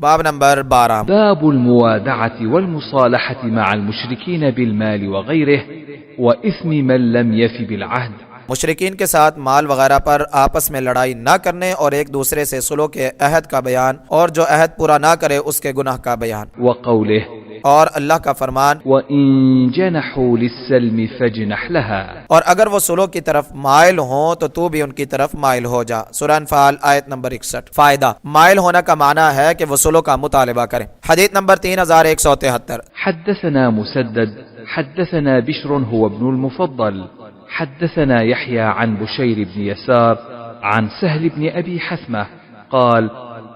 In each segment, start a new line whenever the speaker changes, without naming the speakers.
باب نمبر 12
باب الموادعة والمصالحة مع المشركين بالمال وغيره وإثم من لم يف بالعهد.
مشرکین کے ساتھ مال وغیرہ پر آپس میں لڑائی نہ کرنے اور ایک دوسرے سے صلح کے عہد کا بیان اور جو عہد پورا نہ کرے اس کے گناہ کا بیان.
وقوله
اور اللہ کا فرمان
وَإِن جَنَحُوا لِلسَّلْمِ فَاجْنَحْ لَهَا.
اور اگر وہ صلح کی طرف مائل ہوں تو تو بھی ان کی طرف مائل ہو جا. سورہ انفال آیت نمبر 61. فائدہ: مائل ہونا کا معنی ہے کہ وہ صلح کا مطالبہ کریں. حدیث نمبر 3173.
حدثنا مسدد حدثنا بشر هو ابن المفضل حدثنا يحيى عن بشير بن يسار عن سهل بن أبي حثمة قال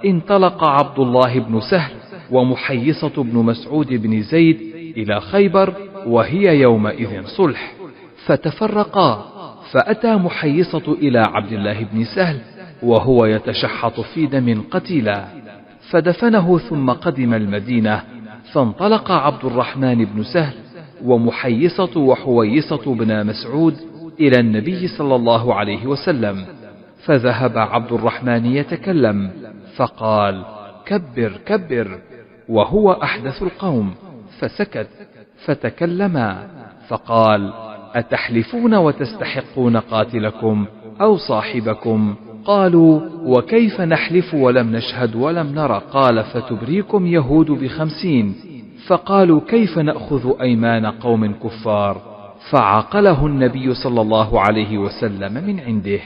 انطلق عبد الله بن سهل ومحيصة بن مسعود بن زيد إلى خيبر وهي يومئذ صلح فتفرقا فأتى محيصة إلى عبد الله بن سهل وهو يتشحط في دم قتيلا فدفنه ثم قدم المدينة فانطلق عبد الرحمن بن سهل ومحيصة وحويصة بن مسعود إلى النبي صلى الله عليه وسلم فذهب عبد الرحمن يتكلم فقال كبر كبر وهو أحدث القوم فسكت فتكلما فقال أتحلفون وتستحقون قاتلكم أو صاحبكم قالوا وكيف نحلف ولم نشهد ولم نرى قال فتبريكم يهود ب50 فقالوا كيف نأخذ أيمان قوم كفار فعقله النبي صلى الله عليه وسلم من عنده.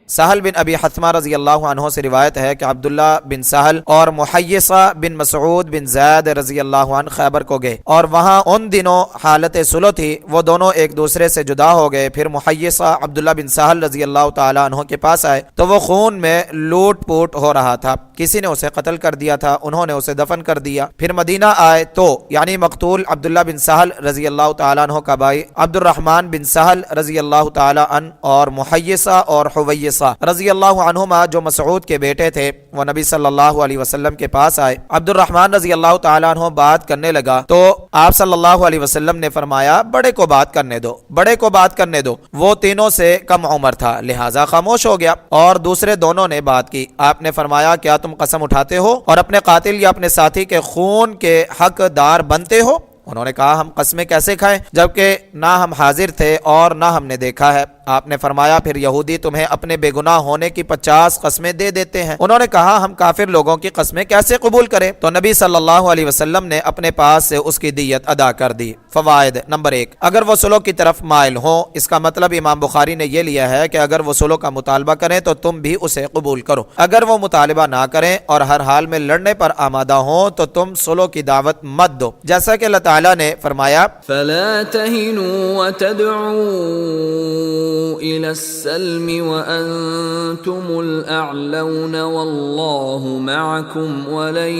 سہل بن ابی حثمہ رضی اللہ عنہ سے روایت ہے کہ عبداللہ بن سہل اور محیصہ بن مسعود بن زید رضی اللہ عنہ خیبر کو گئے اور وہاں ان دنوں حالت صلح تھی. وہ دونوں ایک دوسرے سے جدا ہو گئے. پھر محیصہ عبداللہ بن سہل رضی اللہ تعالی عنہ کے پاس آئے تو وہ خون میں لوٹ پوٹ ہو رہا تھا. کسی نے اسے قتل کر دیا تھا. انہوں نے اسے دفن کر دیا. پھر مدینہ آئے تو یعنی مقتول عبداللہ بن سہل رضی اللہ تعالی عنہ کا بھائی عبد الرحمن بن سہل رضی اللہ تعالی عنہ اور محیصہ اور حویصہ رضی اللہ عنہما جو مسعود کے بیٹے تھے وہ نبی صلی اللہ علیہ وسلم کے پاس آئے. عبد الرحمن رضی اللہ تعالیٰ عنہ بات کرنے لگا تو آپ صلی اللہ علیہ وسلم نے فرمایا بڑے کو بات کرنے دو، بڑے کو بات کرنے دو. وہ تینوں سے کم عمر تھا لہٰذا خاموش ہو گیا اور دوسرے دونوں نے بات کی. آپ نے فرمایا کیا تم قسم اٹھاتے ہو اور اپنے قاتل یا اپنے ساتھی کے خون کے حق دار بنتے ہو؟ انہوں نے کہا ہم قسمیں کیسے کھائیں جبکہ نہ ہم حاضر تھے اور نہ ہم نے دیکھا ہے. آپ نے فرمایا پھر یہودی تمہیں اپنے بے گناہ ہونے کی 50 قسمیں دے دیتے ہیں. انہوں نے کہا ہم کافر لوگوں کی قسمیں کیسے قبول کریں؟ تو نبی صلی اللہ علیہ وسلم نے اپنے پاس سے اس کی دیت ادا کر دی. فوائد: نمبر 1، اگر وہ صلح کی طرف مائل ہوں. اس کا مطلب امام بخاری نے یہ لیا ہے کہ اگر وہ صلح کا مطالبہ کریں تو تم بھی اسے قبول کرو. اگر وہ مطالبہ نہ کریں اور ہر حال میں لڑنے پر آمادہ ہوں تو تم صلح کی دعوت مت دو. جیسا کہ اللہ تعالیٰ نے فرمایا
فَلَا تَهِنُوا وَتَدْعُوا إِلَى السَّلْمِ وَأَنْتُمُ الْأَعْلَوْنَ وَاللَّهُ مَعَكُمْ وَلَنْ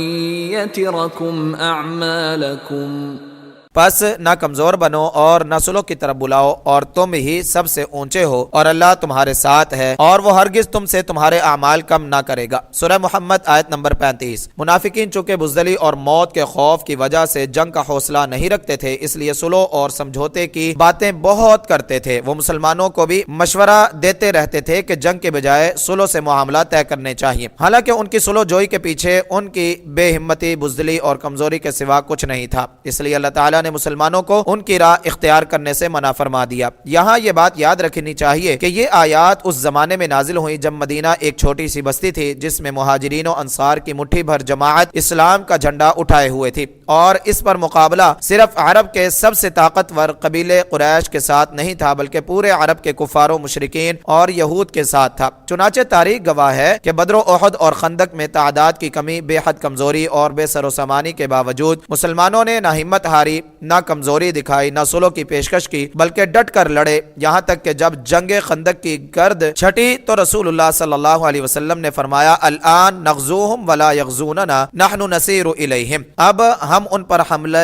يَتِرَكُمْ أَعْمَالَكُمْ.
پس نہ کمزور بنو اور نہ صلح کی طرف بلاؤ اور تم ہی سب سے اونچے ہو اور اللہ تمہارے ساتھ ہے اور وہ ہرگز تم سے تمہارے اعمال کم نہ کرے گا. سورہ محمد آیت نمبر 35. منافقین چونکہ بزدلی اور موت کے خوف کی وجہ سے جنگ کا حوصلہ نہیں رکھتے تھے اس لیے صلح اور سمجھوتے کی باتیں بہت کرتے تھے. وہ مسلمانوں کو بھی مشورہ دیتے رہتے تھے کہ جنگ کے بجائے صلح سے معاملہ طے کرنے چاہیے. حالانکہ ان کی صلح جوئی کے پیچھے ان کی بے ہمتی، بزدلی اور کمزوری کے سوا کچھ نہیں تھا. اس لیے اللہ تعالیٰ نے مسلمانوں کو ان کی راہ اختیار کرنے سے منع فرما دیا. یہاں یہ بات یاد رکھنی چاہیے کہ یہ آیات اس زمانے میں نازل ہوئی جب مدینہ ایک چھوٹی سی بستی تھی جس میں مہاجرین و انصار کی مٹھی بھر جماعت اسلام کا جھنڈا اٹھائے ہوئے تھی اور اس پر مقابلہ صرف عرب کے سب سے طاقتور قبیلے قریش کے ساتھ نہیں تھا بلکہ پورے عرب کے کفار و مشرکین اور یہود کے ساتھ تھا. چنانچہ تاریخ گواہ ہے کہ بدر و احد اور خندق میں تعداد کی کمی، بے حد کمزوری اور بے سر و سامانی کے باوجود مسلمانوں نے نہ ہمت ہاری، نہ کمزوری دکھائی، نہ صلح کی پیشکش کی بلکہ ڈٹ کر لڑے. یہاں تک کہ جب جنگ خندق کی گرد چھٹی تو رسول اللہ صلی اللہ علیہ وسلم نے فرمایا الآن نغزوہم ولا یغزوننا نحن نسیر الیہم. اب ہم ان پر حملہ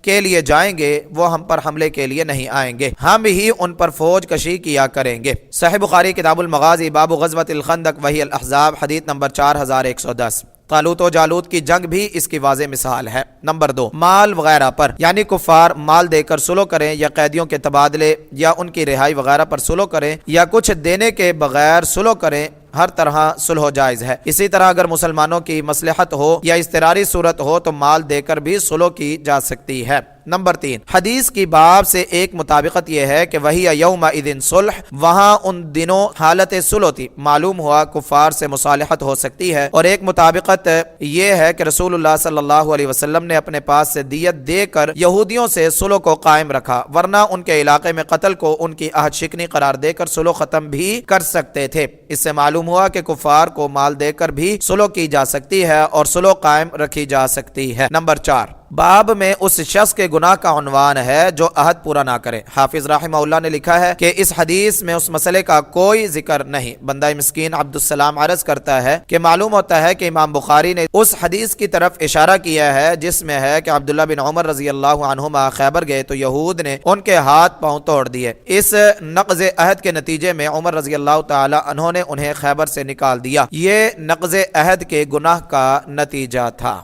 کے لیے جائیں گے، وہ ہم پر حملے کے لیے نہیں آئیں گے، ہم ہی ان پر فوج کشی کیا کریں گے. صحیح بخاری کتاب المغازی باب غزوۃ الخندق وہی الاحزاب حدیث نمبر 4110. طالوت و جالوت کی جنگ بھی اس کی واضح مثال ہے. نمبر 2، مال وغیرہ پر یعنی کفار مال دے کر صلح کریں یا قیدیوں کے تبادلے یا ان کی رہائی وغیرہ پر صلح کریں یا کچھ دینے کے بغیر صلح کریں ہر طرح صلح جائز ہے۔ اسی طرح اگر مسلمانوں کی مصلحت ہو یا اضطراری صورت ہو تو مال دے کر بھی صلح کی جا سکتی ہے۔ نمبر 3، حدیث کی باب سے ایک مطابقت یہ ہے کہ وہی یومئذ صلح، وہاں ان دنوں حالت صلح تھی، معلوم ہوا کفار سے مصالحت ہو سکتی ہے۔ اور ایک مطابقت یہ ہے کہ رسول اللہ صلی اللہ علیہ وسلم نے اپنے پاس سے دیت دے کر یہودیوں سے صلح کو قائم رکھا، ورنہ ان کے علاقے میں قتل کو ان کی عہد شکنی قرار دے کر صلح ختم بھی کر سکتے تھے۔ اس سے معلوم ہوا کہ کفار کو مال دے کر بھی صلح کی جا سکتی ہے اور صلح قائم رکھی جا سکتی ہے۔ نمبر 4، باب میں اس شخص کے گناہ کا عنوان ہے جو عہد پورا نہ کرے۔ حافظ رحمہ اللہ نے لکھا ہے کہ اس حدیث میں اس مسئلے کا کوئی ذکر نہیں۔ بندہ مسکین عبدالسلام عرض کرتا ہے کہ معلوم ہوتا ہے کہ امام بخاری نے اس حدیث کی طرف اشارہ کیا ہے جس میں ہے کہ عبداللہ بن عمر رضی اللہ عنہما خیبر گئے تو یہود نے ان کے ہاتھ پاؤں توڑ دیے۔ اس نقض عہد کے نتیجے میں عمر رضی اللہ تعالی عنہ نے انہیں خیبر سے نکال دیا۔ یہ نقض عہد کے گناہ کا نتیجہ تھا۔